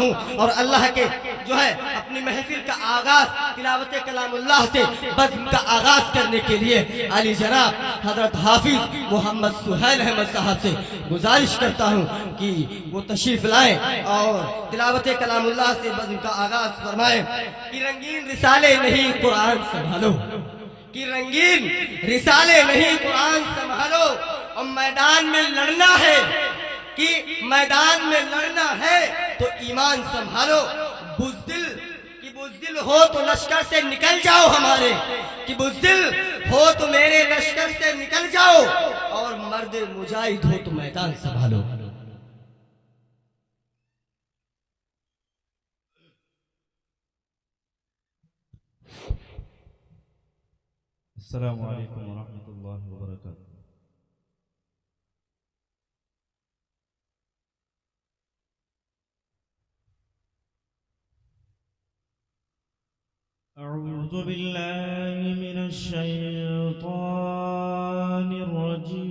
हूँ। और अल्लाह के जो है अपनी महफिल का आगाज तिलावत कलामुल्लाह से बज़्म का आगाज करने के लिए अली जनाब हजरत हाफिज मोहम्मद सुहैल अहमद साहब से गुजारिश करता हूँ कि वो तशरीफ लाएं और तिलावत कलामुल्लाह से बज़्म का आगाज फरमाएं कि रंगीन रिसाले नहीं कुरान संभालो, कि रंगीन रिसाले नहीं कुरान संभालो, और मैदान में लड़ना है, कि मैदान में लड़ना है तो ईमान संभालो। बुज़दिल कि बुज़दिल हो तो लश्कर से निकल जाओ हमारे, कि बुज़दिल हो तो मेरे लश्कर से निकल जाओ, और मर्द मुजाहिद हो तो मैदान संभालो। अस्सलामु अलैकुम वरहमतुल्लाहि वबरकातुहू। أعوذ بالله من الشيطان الرجيم.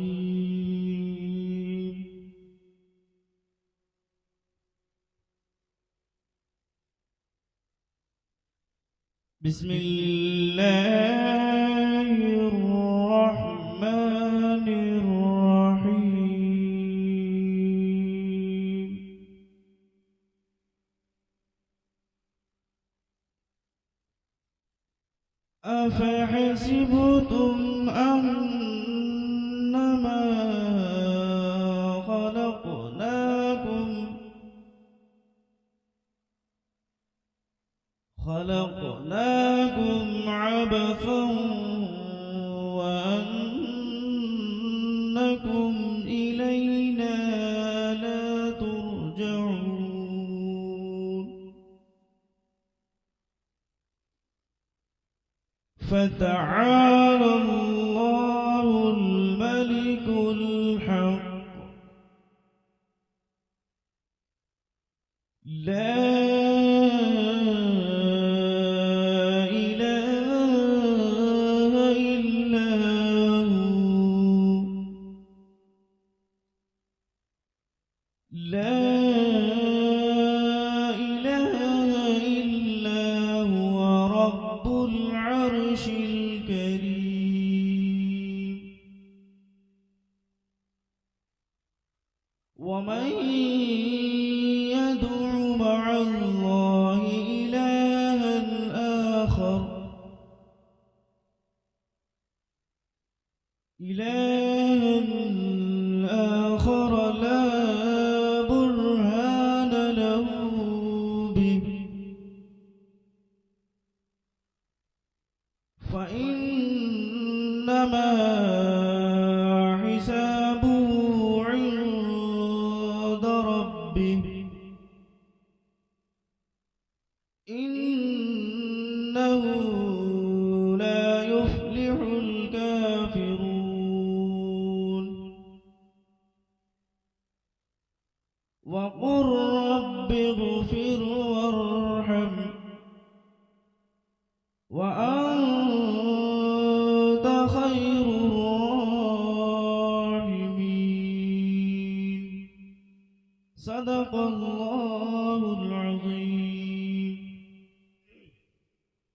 بسم الله الرحمن الرحيم. أفحسبتم أنما خلقناكم عبثا وأنكم إلينا لا ترجعون. فتعالى الله الملك الحق لا ومن يدع مع الله إلها آخر لا برهان له به فإنما حسابه عند ربه إنه لا يفلح الكافرون. وقل رب اغفر وارحم وأنت خير الراحمين. صدق الله العظيم.